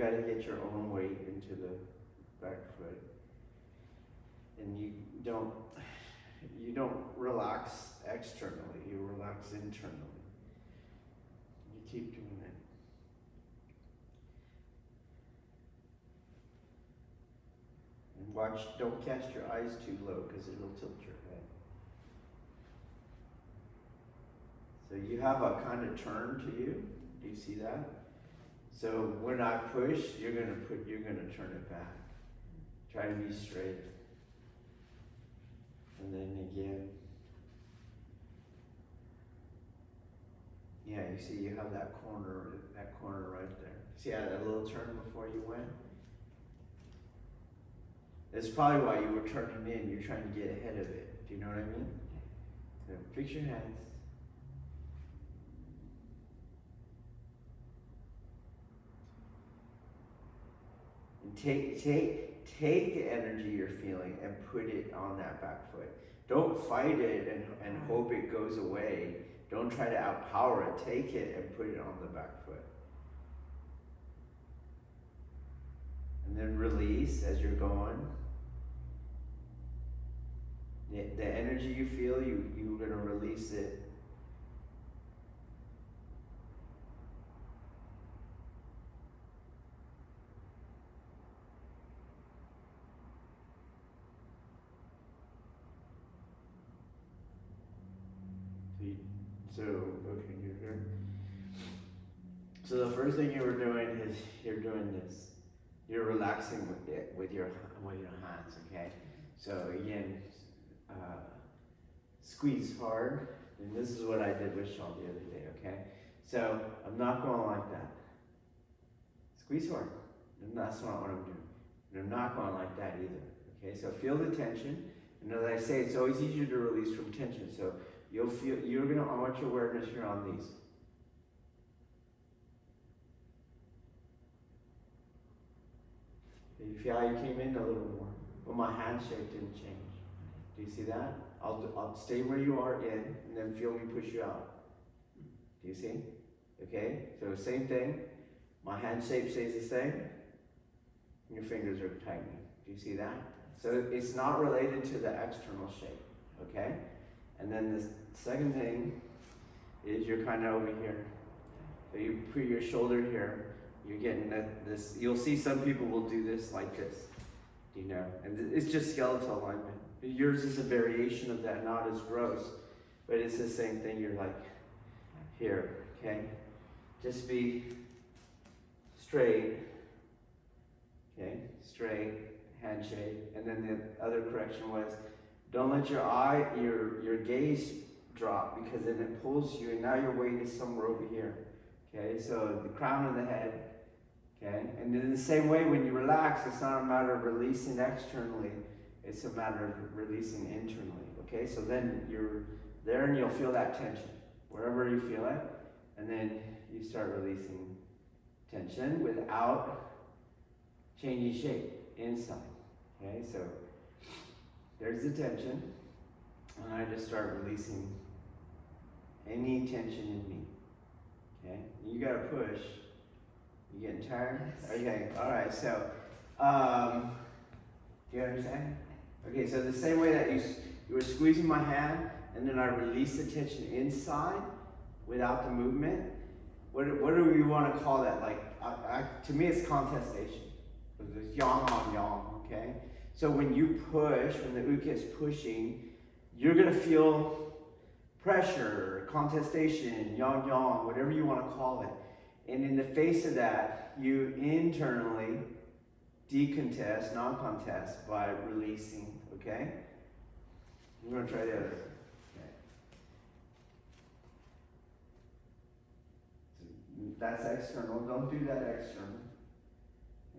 got to get your own weight into the back foot. And you don't relax externally, you relax internally. You keep doing it. And watch, don't cast your eyes too low because it'll tilt your head. So you have a kind of turn to you. Do you see that? So when I push, you're gonna turn it back. Try to be straight. And then again. Yeah, you see you have that corner right there. See how that little turn before you went? That's probably why you were turning in. You're trying to get ahead of it. Do you know what I mean? So fix your hands. And take the energy you're feeling and put it on that back foot. Don't fight it and hope it goes away. Don't try to outpower it. Take it and put it on the back foot. And then release as you're going. The energy you feel, you're going to release it. So, okay, you're here. So the first thing you were doing is you're doing this. You're relaxing with your hands, okay? So again, squeeze hard. And this is what I did with Sean the other day, okay? So I'm not going like that. Squeeze hard. And that's not what I'm doing. And I'm not going like that either, okay? So feel the tension. And as I say, it's always easier to release from tension. So you'll feel, I want your awareness here on these. You feel how you came in a little more, but my hand shape didn't change. Do you see that? I'll stay where you are in, and then feel me push you out. Do you see? Okay, so same thing. My hand shape stays the same, and your fingers are tightening. Do you see that? So it's not related to the external shape, okay? And then the second thing is you're kind of over here. So you put your shoulder here. You're getting this. You'll see some people will do this like this, you know, and it's just skeletal alignment. Yours is a variation of that, not as gross, but it's the same thing. You're like here, okay? Just be straight, okay? Straight, handshake. And then the other correction was, don't let your gaze drop, because then it pulls you, and now your weight is somewhere over here. Okay, so the crown of the head. Okay, and in the same way, when you relax, it's not a matter of releasing externally, it's a matter of releasing internally. Okay, so then you're there and you'll feel that tension wherever you feel it, and then you start releasing tension without changing shape inside. Okay, so there's the tension, and I just start releasing any tension in me. Okay, you gotta push. You getting tired? Yes. Okay, all right. So, do you understand? Okay, so the same way that you were squeezing my hand, and then I release the tension inside without the movement. What do we want to call that? Like, to me, it's contestation. It's yang on yang. Okay. So when you push, when the uke is pushing, you're gonna feel pressure, contestation, yang yang, whatever you want to call it. And in the face of that, you internally decontest, non-contest by releasing, okay? We're going to try the other. Okay. So that's external. Don't do that external.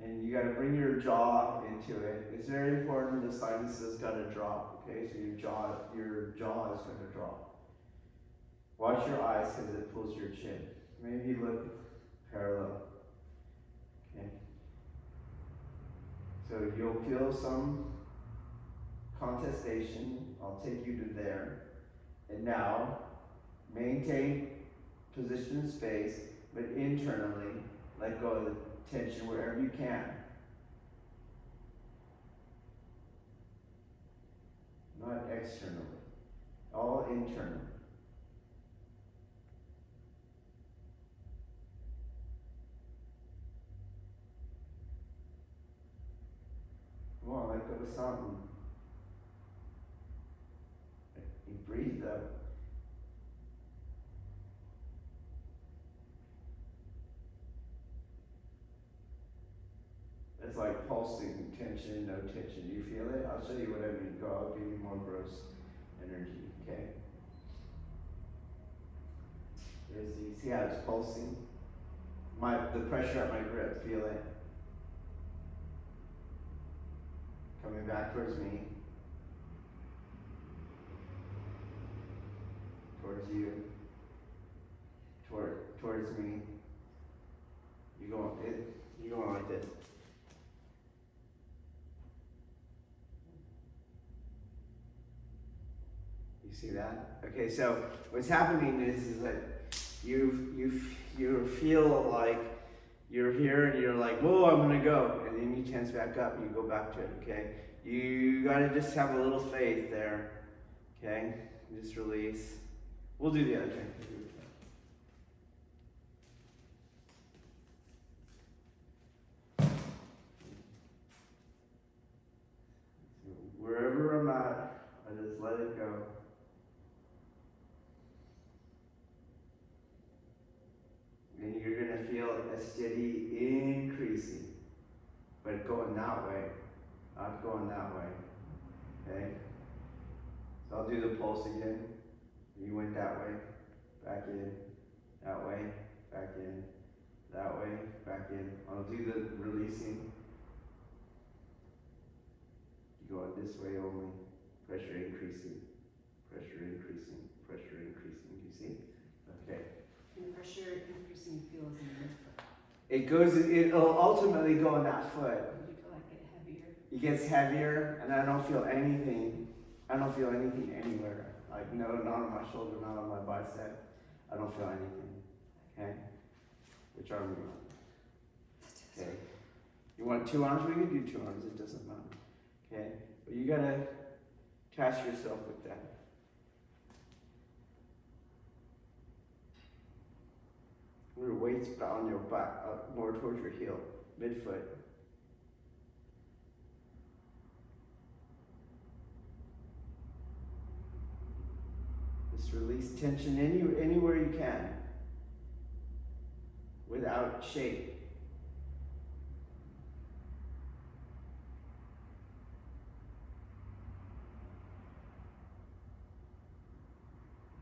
And you got to bring your jaw into it. It's very important. The sinuses got to drop, okay? So your jaw is going to drop. Watch your eyes because it pulls your chin. Maybe look parallel. Okay. So you'll feel some contestation. I'll take you to there. And now, maintain position in space, but internally, let go of tension wherever you can. Not externally, all internal. Come on, let go of something. You breathe up. It's like pulsing, tension, no tension. Do you feel it? I'll show you what I mean. Go, I'll give you more gross energy, okay? You see how it's pulsing? The pressure at my grip, feel it? Coming back towards me. Towards you. Towards me. You going like this. You see that? Okay, so what's happening is that you feel like you're here and you're like, whoa, I'm gonna go, and then you tense back up and you go back to it. Okay, you gotta just have a little faith there. Okay, just release. We'll do the other thing. Wherever I'm at, I just let it go. And you're going to feel a steady increasing, but going that way, not going that way. Okay? So I'll do the pulse again. You went that way, back in, that way, back in, that way, back in. I'll do the releasing. You go this way only. Pressure increasing, pressure increasing, pressure increasing. Do you see? Okay. And the pressure increasing feels in the midfoot. It'll ultimately go in that foot. You feel like it heavier? It gets heavier, and I don't feel anything. I don't feel anything anywhere. Like, no, not on my shoulder, not on my bicep. I don't feel anything. Okay? Which arm do you want? Okay. You want 2 arms? We can do 2 arms. It doesn't matter. Okay? But you gotta task yourself with that. Your weight's on your back, up more towards your heel, midfoot. Just release tension anywhere you can, without shape.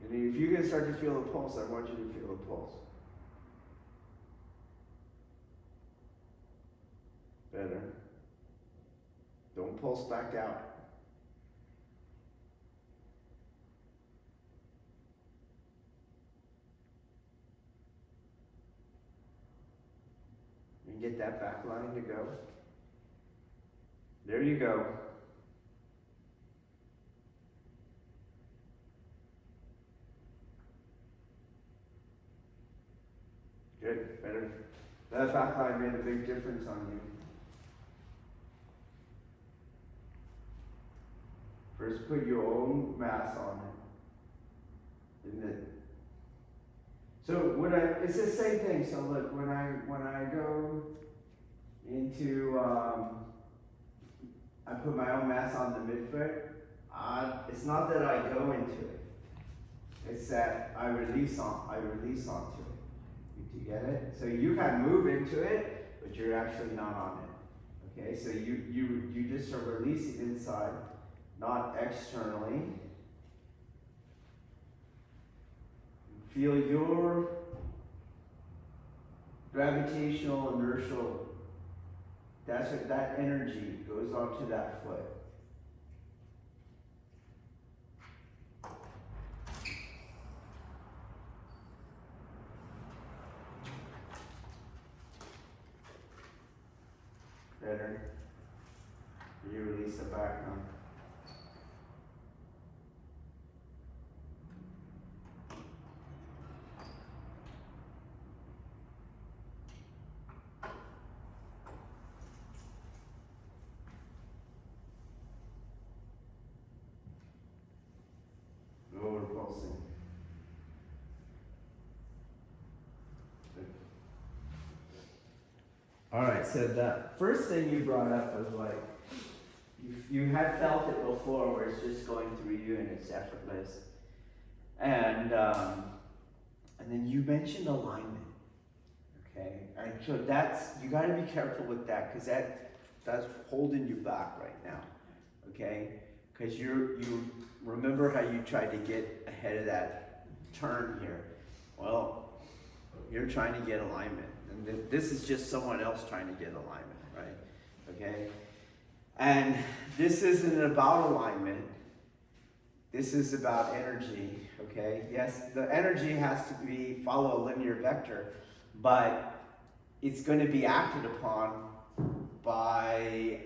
And if you can start to feel a pulse, I want you to feel a pulse. Better. Don't pulse back out. And get that back line to go. There you go. Good, better. That back line made a big difference on you. First, put your own mass on it. And then, so it's the same thing. So look, when I go into, I put my own mass on the midfoot. It's not that I go into it. It's that I release onto it. Do you get it? So you can move into it, but you're actually not on it. Okay, so you just are releasing inside, not externally. Feel your gravitational inertial. That's what that energy goes onto that foot. Better. You release the back now. All right, so the first thing you brought up was like, you had felt it before where it's just going through you and it's effortless. And then you mentioned alignment, okay? And so you got to be careful with that because that's holding you back right now, okay? Because you remember how you tried to get ahead of that turn here. Well, you're trying to get alignment. And this is just someone else trying to get alignment, right? Okay? And this isn't about alignment. This is about energy, okay? Yes, the energy has to follow a linear vector, but it's going to be acted upon by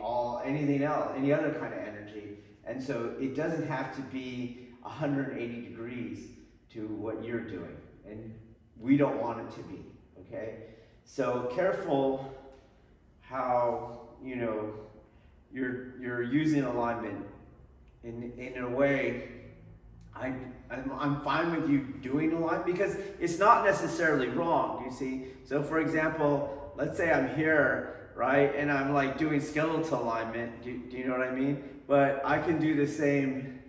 anything else, any other kind of energy. And so it doesn't have to be 180 degrees to what you're doing. And we don't want it to be, okay? So careful how, you're using alignment in a way. I'm fine with you doing alignment because it's not necessarily wrong, you see? So for example, let's say I'm here, right? And I'm like doing skeletal alignment. Do you know what I mean? But I can do the same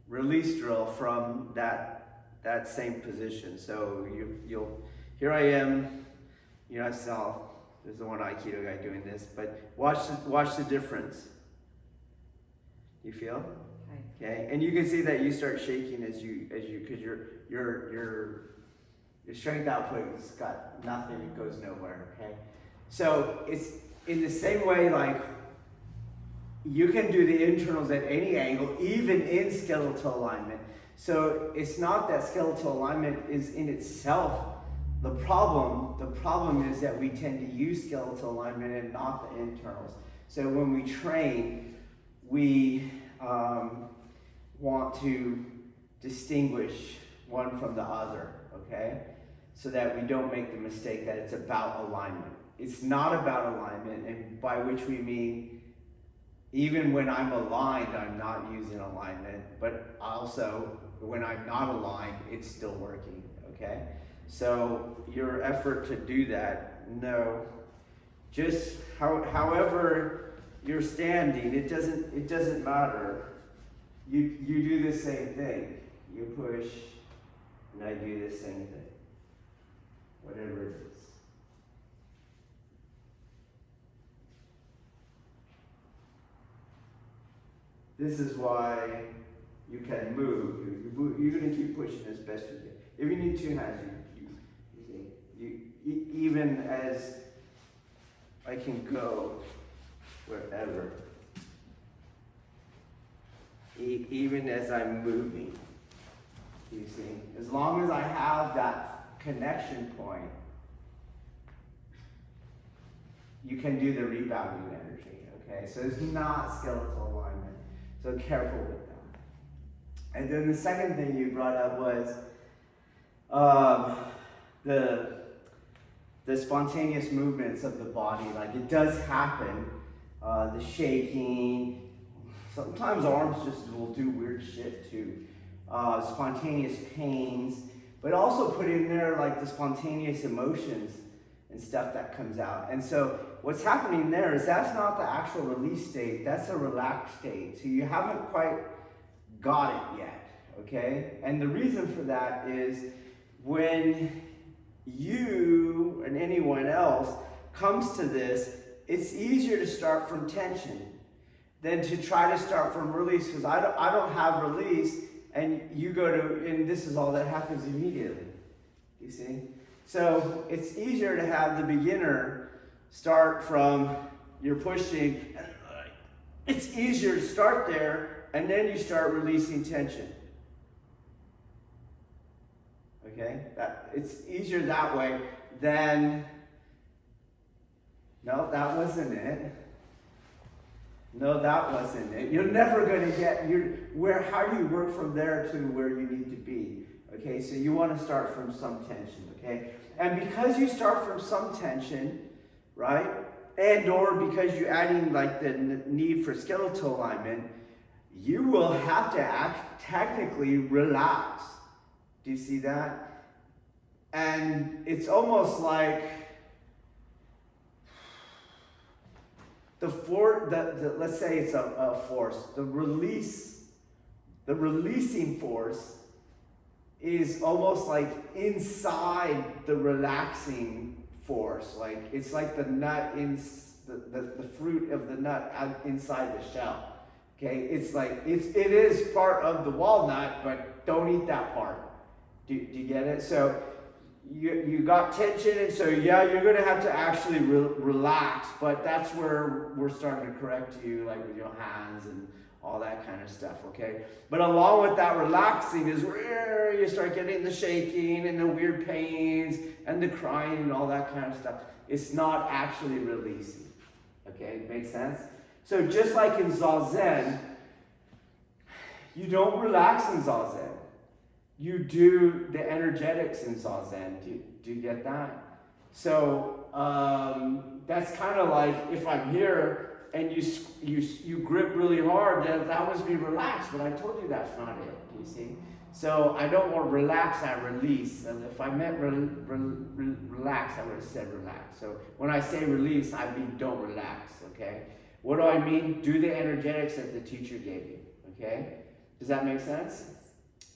release drill from that same position. So here I am, I saw, there's the one Aikido guy doing this, but watch the difference. You feel? Okay, and you can see that you start shaking as you because your strength output's got nothing, it goes nowhere. Okay, so it's in the same way like you can do the internals at any angle, even in skeletal alignment. So it's not that skeletal alignment is in itself the problem. The problem is that we tend to use skeletal alignment and not the internals. So when we train, we want to distinguish one from the other, okay? So that we don't make the mistake that it's about alignment. It's not about alignment, and by which we mean even when I'm aligned, I'm not using alignment, but also when I'm not aligned, it's still working, okay? So your effort to do that, no, just however you're standing, it doesn't matter. You do the same thing. You push, and I do the same thing. Whatever it is. This is why you can move. You're going to keep pushing as best you can. If you need two hands, even as I can go wherever. Even as I'm moving, you see, as long as I have that connection point, you can do the rebounding energy, okay? So it's not skeletal alignment, so careful with that. And then the second thing you brought up was the spontaneous movements of the body. Like it does happen, the shaking. Sometimes arms just will do weird shit too. Spontaneous pains, but also put in there like the spontaneous emotions and stuff that comes out. And so what's happening there is that's not the actual release state, that's a relaxed state. So you haven't quite got it yet, okay? And the reason for that is when you and anyone else comes to this, it's easier to start from tension than to try to start from release, because I don't have release, and you go to, and this is all that happens immediately, you see? So it's easier to have the beginner start from, you're pushing, it's easier to start there, and then you start releasing tension. Okay, it's easier that way than, no, that wasn't it. No, that wasn't it. You're never going to get, how do you work from there to where you need to be? Okay, so you want to start from some tension, okay? And because you start from some tension, right? And or because you're adding like the need for skeletal alignment, you will have to technically relax. Do you see that? And it's almost like, let's say it's a force. The releasing force is almost like inside the relaxing force. Like it's like the nut the fruit of the nut inside the shell. Okay, it's like it is part of the walnut, but don't eat that part. Do you get it? So you got tension, and so yeah, you're gonna have to actually relax. But that's where we're starting to correct you, like with your hands and all that kind of stuff. Okay, but along with that relaxing is where you start getting the shaking and the weird pains and the crying and all that kind of stuff. It's not actually releasing. Okay, makes sense? So just like in Zazen, you don't relax in Zazen. You do the energetics in Zazen. Do you get that? So that's kind of like if I'm here and you grip really hard, then that was me relaxed, but I told you that's not it. Do you see? So I don't want relax, I release. And if I meant relax, I would have said relax. So when I say release, I mean don't relax, okay? What do I mean? Do the energetics that the teacher gave you, okay? Does that make sense?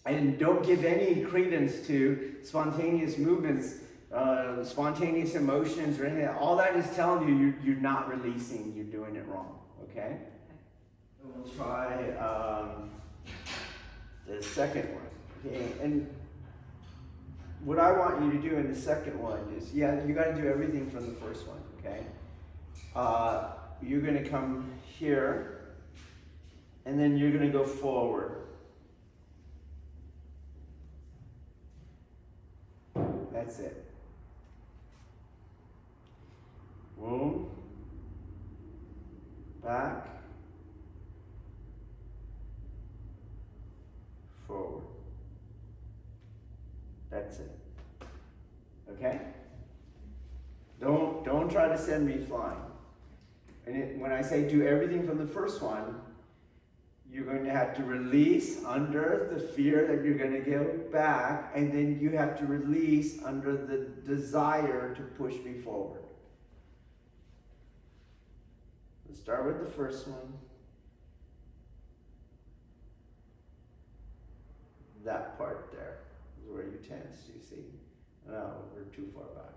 And don't give any credence to spontaneous movements, spontaneous emotions, or anything. All that is telling you you're not releasing, you're doing it wrong, okay? We'll try the second one. Okay, and what I want you to do in the second one is, yeah, you got to do everything from the first one, okay? You're going to come here, and then you're going to go forward. That's it. Boom. Back. Forward. That's it. Okay? Don't try to send me flying. And when I say do everything from the first one, you're going to have to release under the fear that you're going to go back, and then you have to release under the desire to push me forward. Let's start with the first one. That part there is where you tense, you see. No, we're too far back.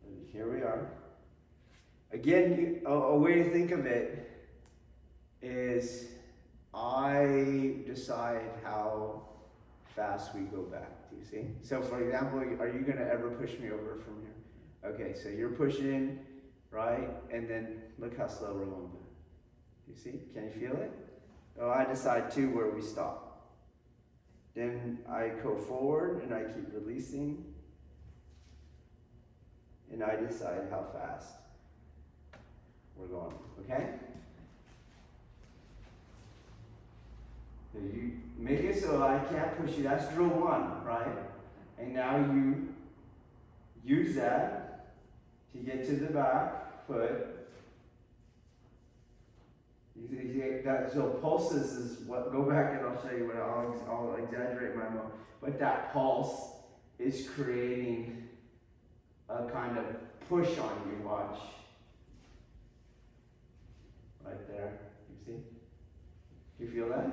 And here we are. Again, a way to think of it is I decide how fast we go back. Do you see? So for example, are you going to ever push me over from here? Okay, so you're pushing, right? And then look how slow we're going back. Do you see? Can you feel it? Oh, I decide too where we stop. Then I go forward and I keep releasing. And I decide how fast we're going, okay? So you make it so I can't push you. That's drill one, right? And now you use that to get to the back foot. You see that, so pulses is what, go back and I'll show you what I'll exaggerate my move. But that pulse is creating a kind of push on you, watch. Right there, you see? You feel that?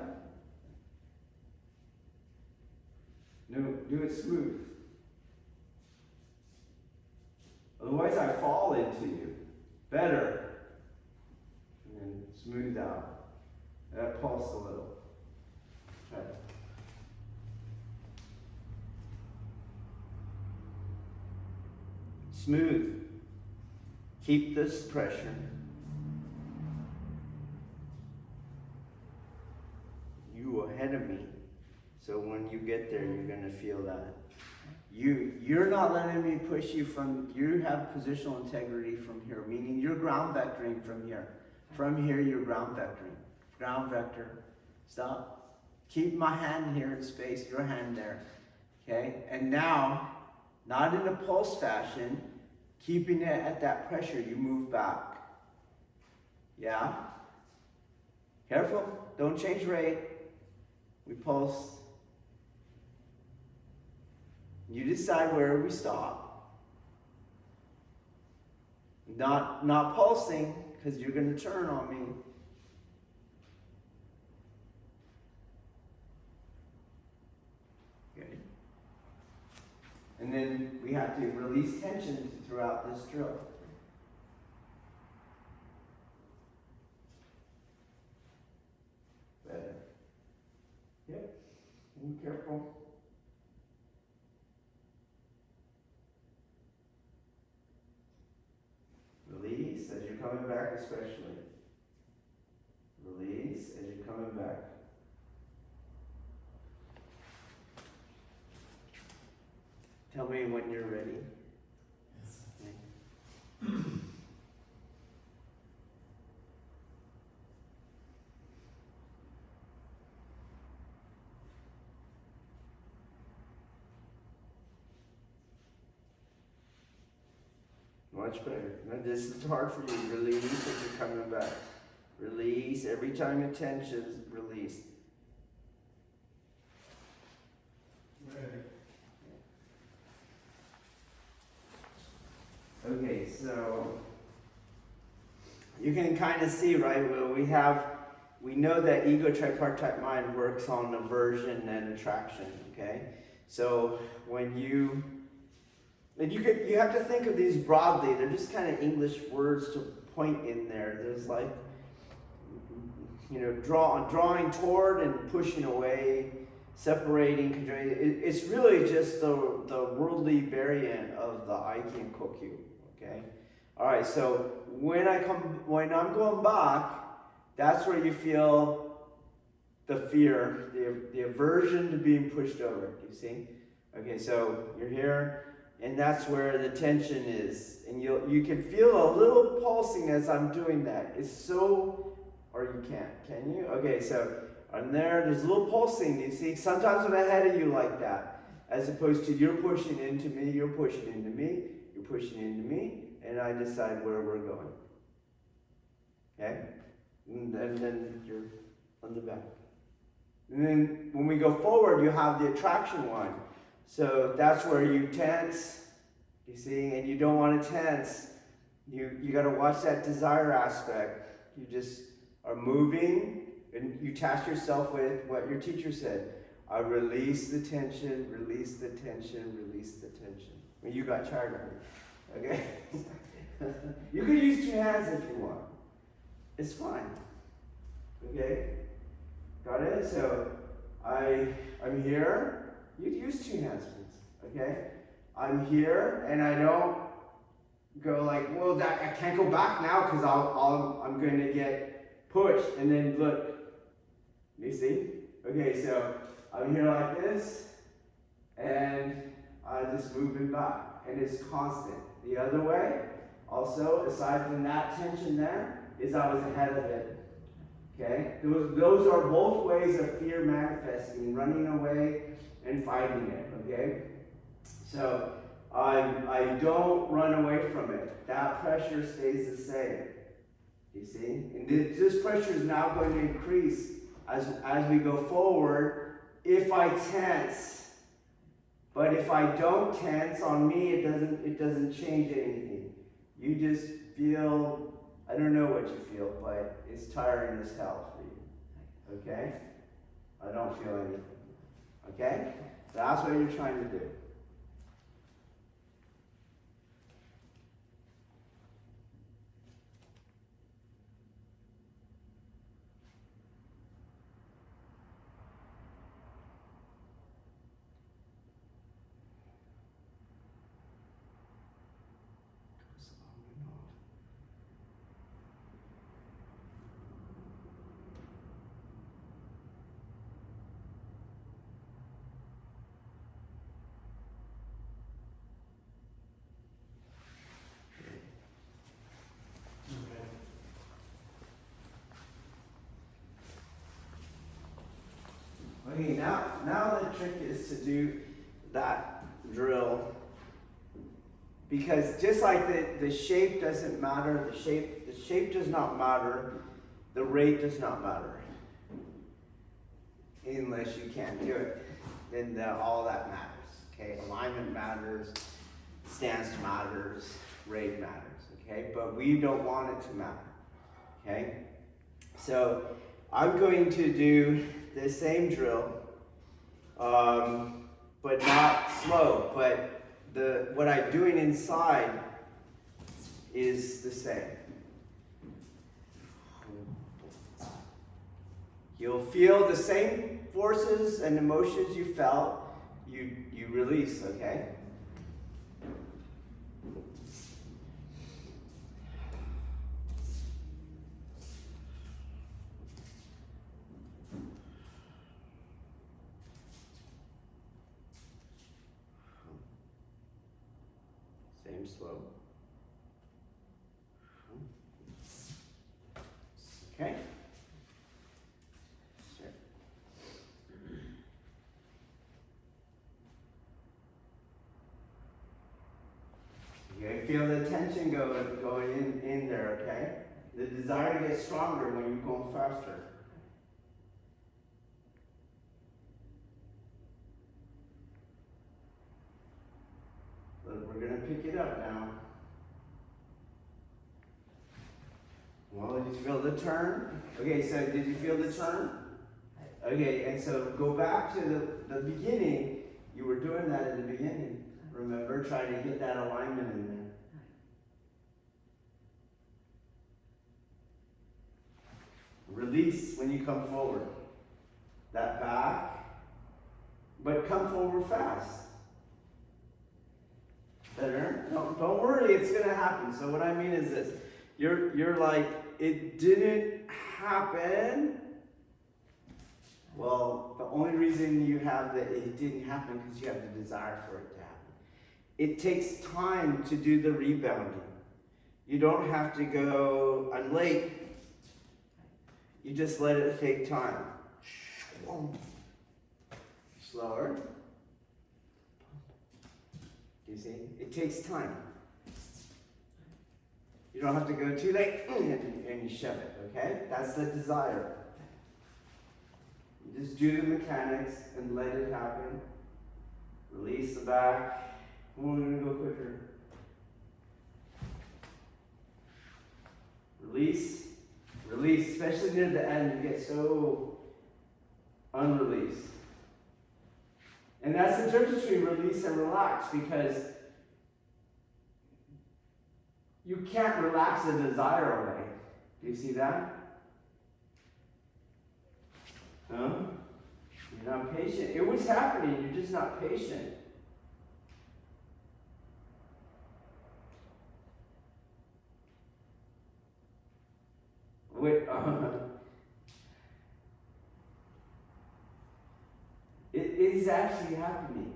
No, do it smooth. Otherwise I fall into you. Better. And then smooth out. That pulse a little. Okay. Smooth. Keep this pressure. You ahead of me. So when you get there, you're going to feel that. You're not letting me push you from, you have positional integrity from here, meaning you're ground vectoring from here. From here, you're ground vectoring. Ground vector. Stop. Keep my hand here in space, your hand there. Okay? And now, not in a pulse fashion, keeping it at that pressure, you move back. Yeah? Careful. Don't change rate. We pulse. You decide where we stop. Not pulsing, because you're going to turn on me. Okay. And then we have to release tension throughout this drill. Better. Yep. Be careful. Release as you're coming back, especially. Release as you're coming back. Tell me when you're ready. Yes. Okay. Much better. Now, this is hard for you. Release as you're coming back. Release every time your tension's released. Ready. Okay, so you can kind of see, right? Well, we know that ego tripartite mind works on aversion and attraction. Okay, so when you have to think of these broadly. They're just kind of English words to point in there. There's like, drawing toward and pushing away, separating, conjoining. It's really just the worldly variant of the Aiki and Kokyu. Okay. All right. So when I'm going back, that's where you feel the fear, the aversion to being pushed over. Do you see? Okay. So you're here. And that's where the tension is. And you can feel a little pulsing as I'm doing that. It's so, or you can't, can you? Okay, so I'm there's a little pulsing. Do you see? Sometimes I'm ahead of you like that. As opposed to you're pushing into me, you're pushing into me, you're pushing into me, and I decide where we're going. Okay? And then you're on the back. And then when we go forward, you have the attraction one. So that's where you tense, you see, and you don't want to tense. You got to watch that desire aspect. You just are moving, and you task yourself with what your teacher said. I release the tension, release the tension, release the tension. When you got tired of it, okay? You can use 2 hands if you want. It's fine. Okay? Got it? So I'm here. You'd use 2 hands, please. Okay? I'm here, and I don't go like, well, I can't go back now because I'm going to get pushed. And then look, you see? Okay, so I'm here like this, and I'm just moving back, and it's constant. The other way, also, aside from that tension there, is I was ahead of it. Okay? Those are both ways of fear manifesting, running away and fighting it, okay? So I don't run away from it. That pressure stays the same. You see? And this pressure is now going to increase as we go forward if I tense. But if I don't tense, on me it doesn't change anything. You just feel, I don't know what you feel, but it's tiring as hell for you. Okay? I don't feel anything. Okay? So that's what you're trying to do. Okay, now the trick is to do that drill, because just like the shape doesn't matter, the shape does not matter, the rate does not matter, unless you can't do it. Then all that matters. Okay, alignment matters, stance matters, rate matters. okay? But we don't want it to matter, okay? So I'm going to do the same drill, but not slow, but what I'm doing inside is the same. You'll feel the same forces and emotions you felt, you release, okay? Same slow. Okay? Sure. Okay, feel the tension going in there, okay? The desire gets stronger when you're going faster. Look, we're going to pick it up now. Well, did you feel the turn? Okay, so did you feel the turn? Okay, and so go back to the beginning. You were doing that in the beginning. Remember, try to get that alignment in there. Release when you come forward. That back, but come forward fast. Better? No, don't worry, it's gonna happen. So what I mean is this. You're like, it didn't happen. Well, the only reason you have that it didn't happen because you have the desire for it to happen. It takes time to do the rebounding. You don't have to go, I'm late. You just let it take time. Slower. You see? It takes time. You don't have to go too late and you shove it, okay? That's the desire. You just do the mechanics and let it happen. Release the back. We're going to go quicker. Release. Release, especially near the end, you get so unreleased. And that's the difference between release and relax, because you can't relax the desire away. Do you see that? Huh? You're not patient. It was happening, you're just not patient. Wait, it is actually happening.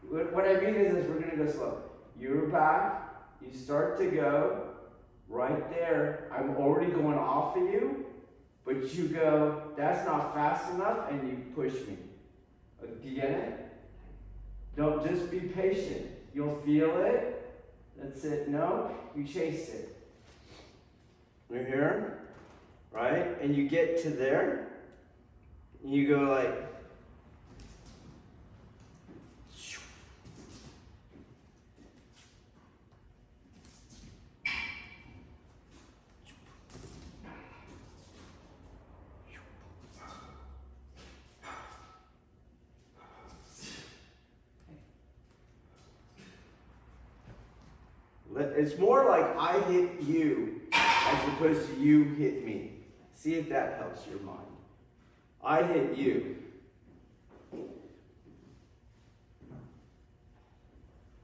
What I mean is we're going to go slow. You're back, you start to go, right there, I'm already going off of you, but you go, that's not fast enough, and you push me. Do you get it? Don't just be patient. You'll feel it. That's it. No, you chase it. We're here, right? And you get to there, and you go like, it's more like I hit you as opposed to you hit me. See if that helps your mind. I hit you.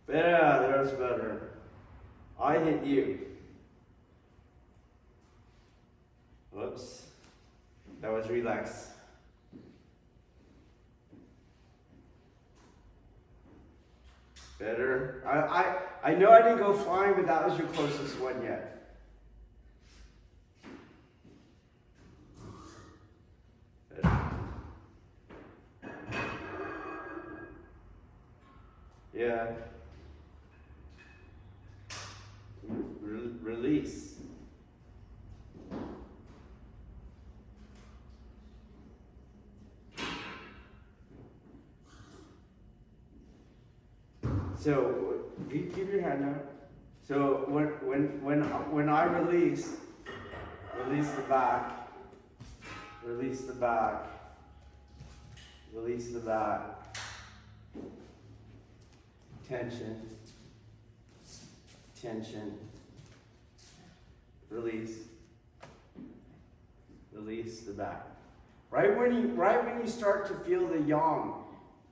Yeah, that's better. I hit you. Whoops. That was relaxed. Better. I know I didn't go flying, but that was your closest one yet. Better. Yeah. Release. So, keep your hand out. So when I release the back, release the back, release the back, tension, tension, release, release the back. Right when you start to feel the yang,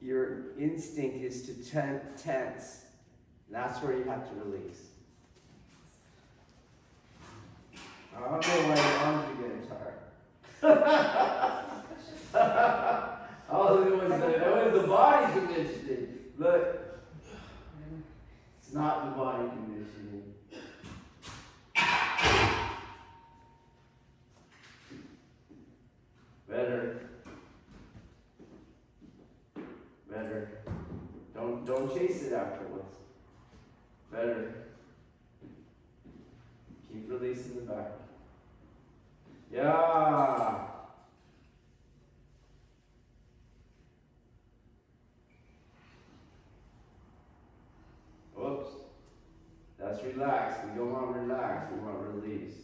your instinct is to tense. That's where you have to release. I don't know why your arms are getting tired. Oh, it was the body conditioning. Look, it's not the body conditioning. Better. Better. Don't chase it afterwards. Better. Keep releasing the back. Yeah. Oops. That's relaxed. We don't want relax. We want release.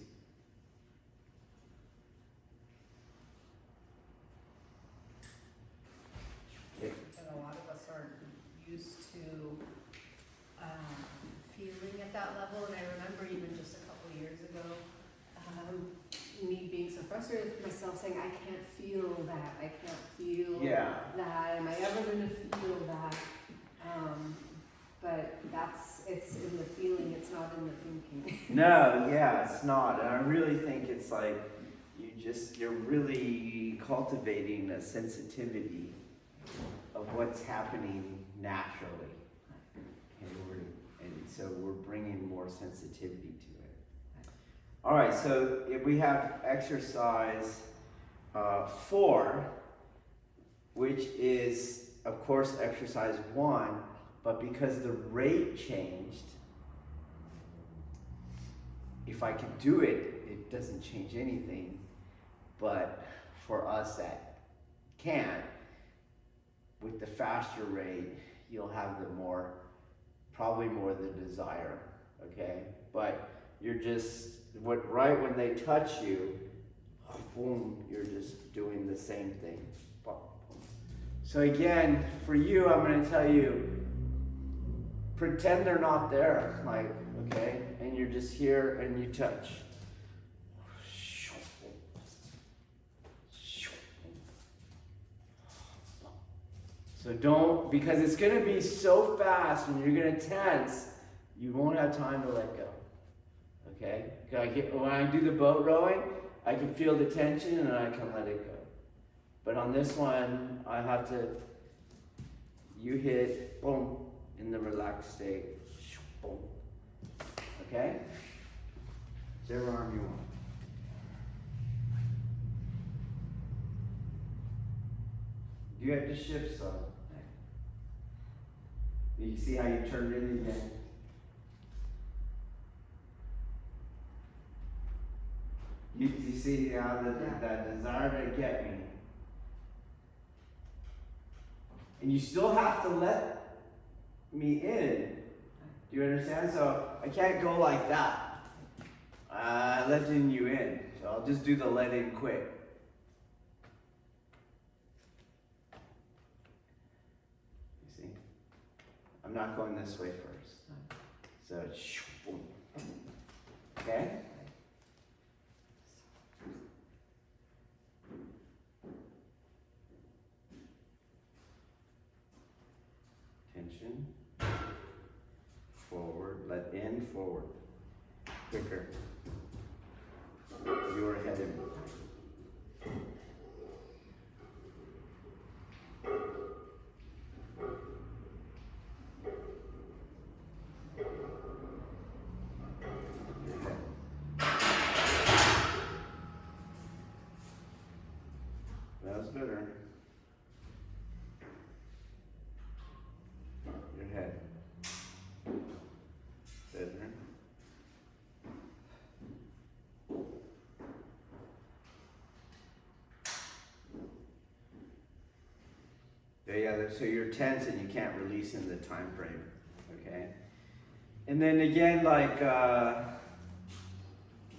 But a lot of us aren't used to feeling at that level, and I remember even just a couple of years ago, me being so frustrated with myself, saying, I can't feel that, I can't feel that, am I ever going to feel that? But it's in the feeling, it's not in the thinking. No, yeah, it's not. And I really think it's like you're really cultivating a sensitivity of what's happening naturally. And so we're bringing more sensitivity to it. All right, so if we have exercise 4, which is, of course, exercise 1, but because the rate changed, if I could do it, it doesn't change anything. But for us that can't, with the faster rate, you'll have the more, probably more the desire, okay? But you're just, right when they touch you, boom, you're just doing the same thing. So again, for you, I'm gonna tell you, pretend they're not there, like, okay? And you're just here and you touch. So don't, because it's gonna be so fast and you're gonna tense, you won't have time to let go. Okay? When I do the boat rowing, I can feel the tension and I can let it go. But on this one, I have to, you hit, boom, in the relaxed state, boom. Okay? Whichever arm you want. You have to shift some. You see how you turned it again? You see how that desire to get me. And you still have to let me in. Do you understand? So I can't go like that. Letting you in. So I'll just do the let in quick. You see? I'm not going this way first. So, boom. Okay? Tension. Forward. Let in, forward. Quicker. You are headed. That's better. Your head. Better. Yeah, so you're tense and you can't release in the time frame, okay? And then again, like,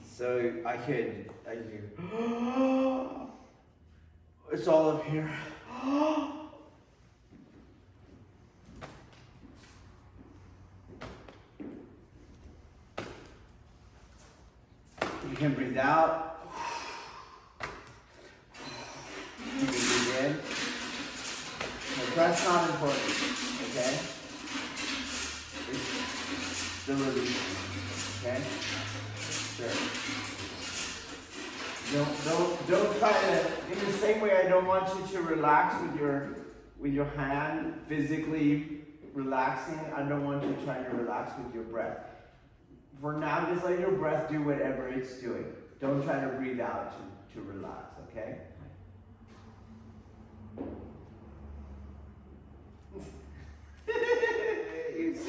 so I could, it's all up here. You can breathe out. You can breathe in. The breath's not important, okay? It's the release, okay? Sure. Don't try to, in the same way I don't want you to relax with your hand physically relaxing, I don't want you trying to relax with your breath. For now, just let your breath do whatever it's doing. Don't try to breathe out to relax, okay? You see?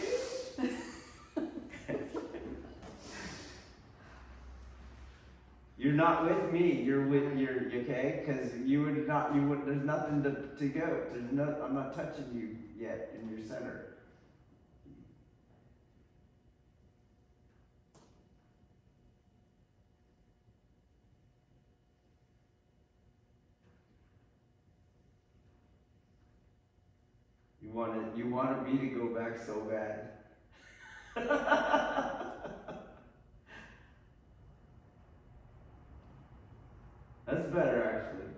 You're not with me. You're with okay? Because there's nothing to go. I'm not touching you yet in your center. You wanted me to go back so bad. That's better actually.